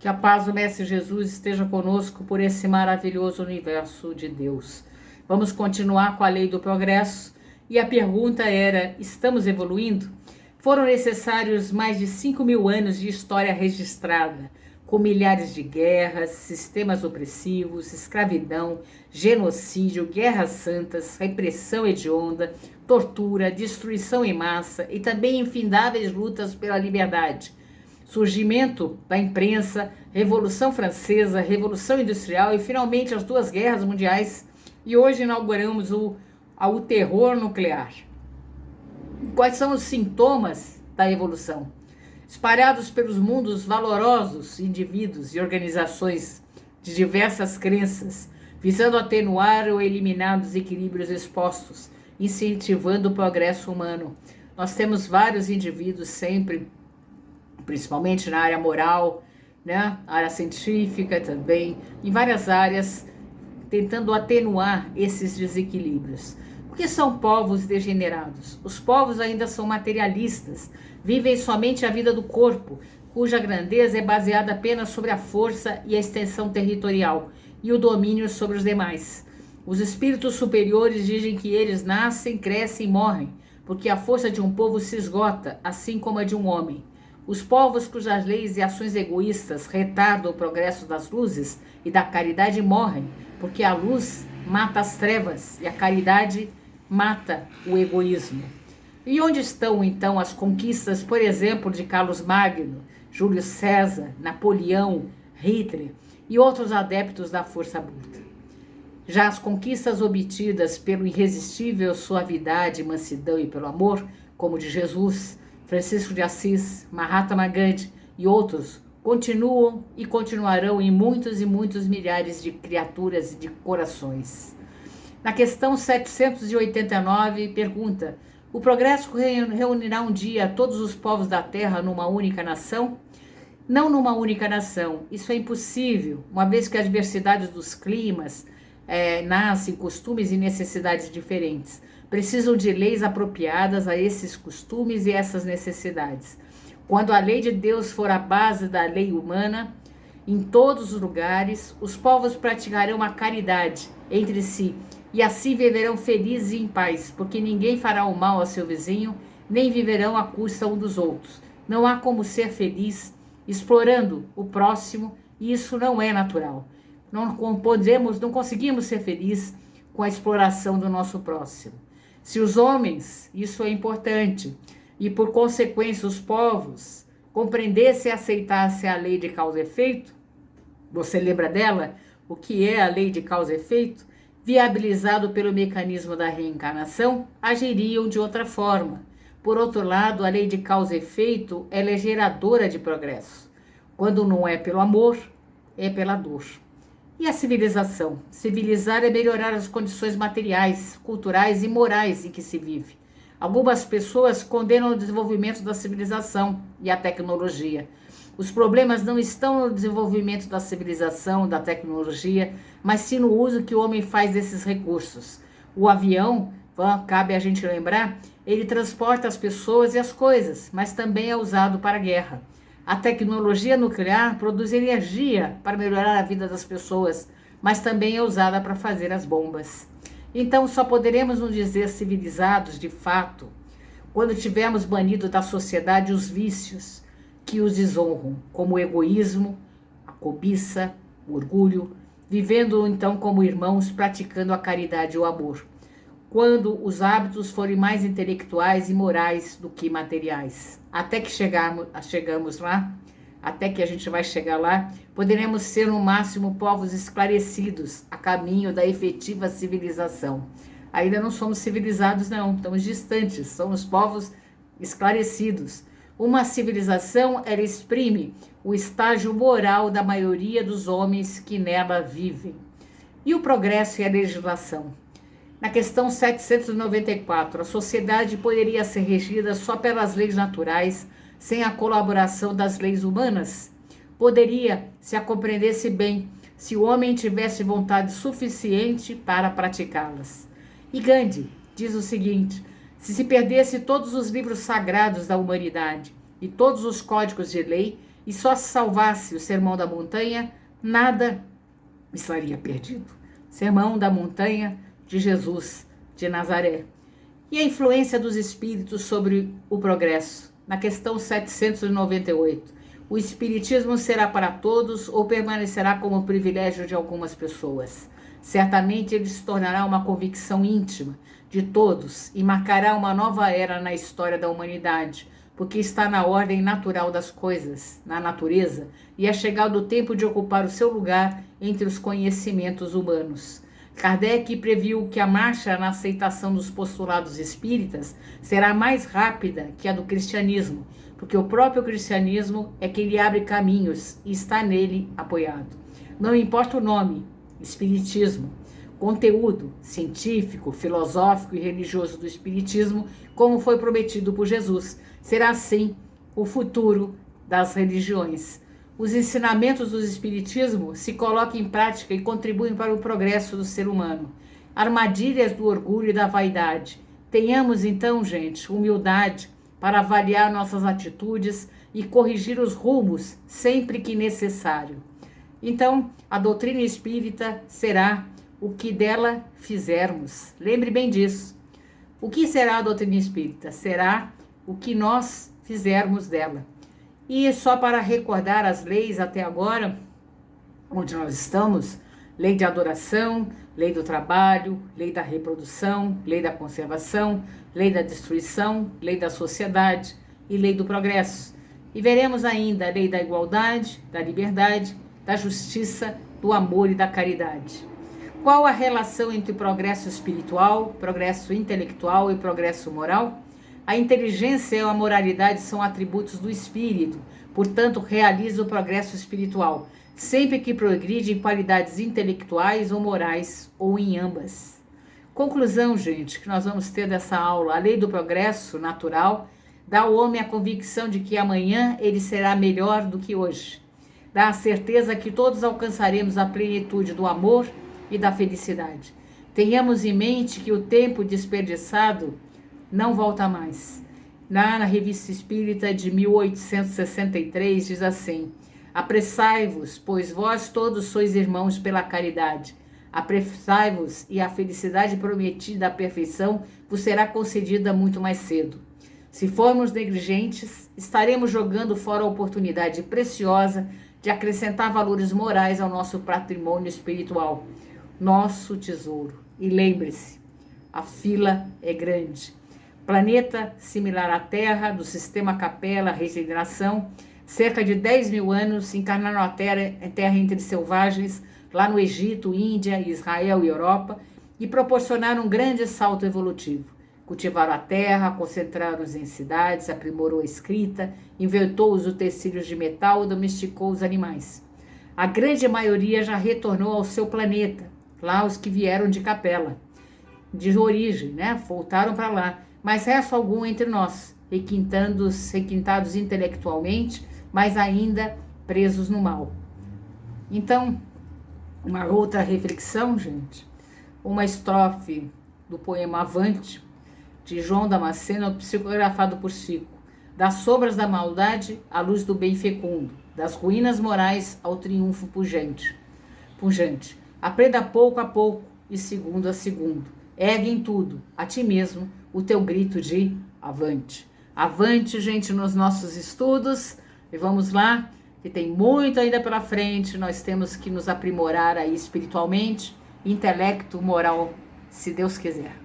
Que a paz do Mestre Jesus esteja conosco por esse maravilhoso universo de Deus. Vamos continuar com a lei do progresso e a pergunta era: estamos evoluindo? Foram necessários mais de 5.000 anos de história registrada, com milhares de guerras, sistemas opressivos, escravidão, genocídio, guerras santas, repressão hedionda, tortura, destruição em massa e também infindáveis lutas pela liberdade. Surgimento da imprensa, Revolução Francesa, Revolução Industrial e finalmente as 2 guerras mundiais. E hoje inauguramos o terror nuclear. Quais são os sintomas da evolução? Espalhados pelos mundos valorosos, indivíduos e organizações de diversas crenças, visando atenuar ou eliminar os desequilíbrios expostos, incentivando o progresso humano. Nós temos vários indivíduos sempre, principalmente na área moral, né? Área científica também, em várias áreas, tentando atenuar esses desequilíbrios. Porque são povos degenerados. Os povos ainda são materialistas, vivem somente a vida do corpo, cuja grandeza é baseada apenas sobre a força e a extensão territorial e o domínio sobre os demais. Os espíritos superiores dizem que eles nascem, crescem e morrem, porque a força de um povo se esgota, assim como a de um homem. Os povos cujas leis e ações egoístas retardam o progresso das luzes e da caridade morrem, porque a luz mata as trevas e a caridade mata o egoísmo. E onde estão então as conquistas, por exemplo, de Carlos Magno, Júlio César, Napoleão, Hitler e outros adeptos da força bruta? Já as conquistas obtidas pelo irresistível suavidade, mansidão e pelo amor, como de Jesus, Francisco de Assis, Mahatma Gandhi e outros, continuam e continuarão em muitos e muitos milhares de criaturas e de corações. Na questão 789, pergunta: o progresso reunirá um dia todos os povos da Terra numa única nação? Não numa única nação, isso é impossível, uma vez que as diversidades dos climas nascem costumes e necessidades diferentes. Precisam de leis apropriadas a esses costumes e essas necessidades. Quando a lei de Deus for a base da lei humana, em todos os lugares, os povos praticarão a caridade entre si e assim viverão felizes e em paz, porque ninguém fará o mal ao seu vizinho, nem viverão à custa um dos outros. Não há como ser feliz explorando o próximo, e isso não é natural. Não conseguimos ser felizes com a exploração do nosso próximo. Se os homens, isso é importante, e por consequência os povos, compreendessem e aceitassem a lei de causa e efeito, você lembra dela? O que é a lei de causa e efeito? Viabilizado pelo mecanismo da reencarnação, agiriam de outra forma. Por outro lado, a lei de causa e efeito, ela é geradora de progresso. Quando não é pelo amor, é pela dor. E a civilização? Civilizar é melhorar as condições materiais, culturais e morais em que se vive. Algumas pessoas condenam o desenvolvimento da civilização e a tecnologia. Os problemas não estão no desenvolvimento da civilização, da tecnologia, mas sim no uso que o homem faz desses recursos. O avião, cabe a gente lembrar, ele transporta as pessoas e as coisas, mas também é usado para a guerra. A tecnologia nuclear produz energia para melhorar a vida das pessoas, mas também é usada para fazer as bombas. Então só poderemos nos dizer civilizados de fato quando tivermos banido da sociedade os vícios que os desonram, como o egoísmo, a cobiça, o orgulho, vivendo então como irmãos, praticando a caridade e o amor. Quando os hábitos forem mais intelectuais e morais do que materiais. Até que chegamos lá, até que a gente vai chegar lá, poderemos ser no máximo povos esclarecidos a caminho da efetiva civilização. Ainda não somos civilizados não, estamos distantes, somos povos esclarecidos. Uma civilização, ela exprime o estágio moral da maioria dos homens que nela vivem. E o progresso e a legislação? Na questão 794, a sociedade poderia ser regida só pelas leis naturais, sem a colaboração das leis humanas? Poderia, se a compreendesse bem, se o homem tivesse vontade suficiente para praticá-las. E Gandhi diz o seguinte: se perdesse todos os livros sagrados da humanidade e todos os códigos de lei, e só se salvasse o Sermão da Montanha, nada estaria perdido. Sermão da Montanha de Jesus de Nazaré. E a influência dos espíritos sobre o progresso. Na questão 798, o espiritismo será para todos ou permanecerá como privilégio de algumas pessoas? Certamente ele se tornará uma convicção íntima de todos e marcará uma nova era na história da humanidade, porque está na ordem natural das coisas, na natureza, e é chegado o tempo de ocupar o seu lugar entre os conhecimentos humanos. Kardec previu que a marcha na aceitação dos postulados espíritas será mais rápida que a do cristianismo, porque o próprio cristianismo é quem lhe abre caminhos e está nele apoiado. Não importa o nome, espiritismo, conteúdo científico, filosófico e religioso do espiritismo, como foi prometido por Jesus, será assim o futuro das religiões. Os ensinamentos do espiritismo se colocam em prática e contribuem para o progresso do ser humano. Armadilhas do orgulho e da vaidade. Tenhamos então, gente, humildade para avaliar nossas atitudes e corrigir os rumos sempre que necessário. Então, a doutrina espírita será o que dela fizermos. Lembre bem disso. O que será a doutrina espírita? Será o que nós fizermos dela. E só para recordar as leis até agora, onde nós estamos, lei de adoração, lei do trabalho, lei da reprodução, lei da conservação, lei da destruição, lei da sociedade e lei do progresso. E veremos ainda a lei da igualdade, da liberdade, da justiça, do amor e da caridade. Qual a relação entre progresso espiritual, progresso intelectual e progresso moral? A inteligência e a moralidade são atributos do espírito, portanto, realiza o progresso espiritual, sempre que progride em qualidades intelectuais ou morais, ou em ambas. Conclusão, gente, que nós vamos ter dessa aula: a lei do progresso natural dá ao homem a convicção de que amanhã ele será melhor do que hoje. Dá a certeza que todos alcançaremos a plenitude do amor e da felicidade. Tenhamos em mente que o tempo desperdiçado não volta mais. Na Revista Espírita de 1863 diz assim: apressai-vos, pois vós todos sois irmãos pela caridade. Apressai-vos e a felicidade prometida, a perfeição, vos será concedida muito mais cedo. Se formos negligentes, estaremos jogando fora a oportunidade preciosa de acrescentar valores morais ao nosso patrimônio espiritual, nosso tesouro. E lembre-se, a fila é grande. Planeta similar à Terra, do sistema Capela, regeneração, cerca de 10.000 anos encarnaram a terra entre selvagens, lá no Egito, Índia, Israel e Europa, e proporcionaram um grande salto evolutivo. Cultivaram a terra, concentraram-os em cidades, aprimorou a escrita, inventou os utensílios de metal e domesticou os animais. A grande maioria já retornou ao seu planeta, lá os que vieram de Capela, de origem, né? Voltaram para lá. Mas resta algum entre nós, requintados intelectualmente, mas ainda presos no mal. Então, uma outra reflexão, gente, uma estrofe do poema Avante, de João Damasceno, psicografado por Chico: das sombras da maldade à luz do bem fecundo, das ruínas morais ao triunfo pungente. Aprenda pouco a pouco e segundo a segundo. Ergue em tudo, a ti mesmo, o teu grito de avante. Avante, gente, nos nossos estudos. E vamos lá, que tem muito ainda pela frente. Nós temos que nos aprimorar aí espiritualmente, intelecto, moral, se Deus quiser.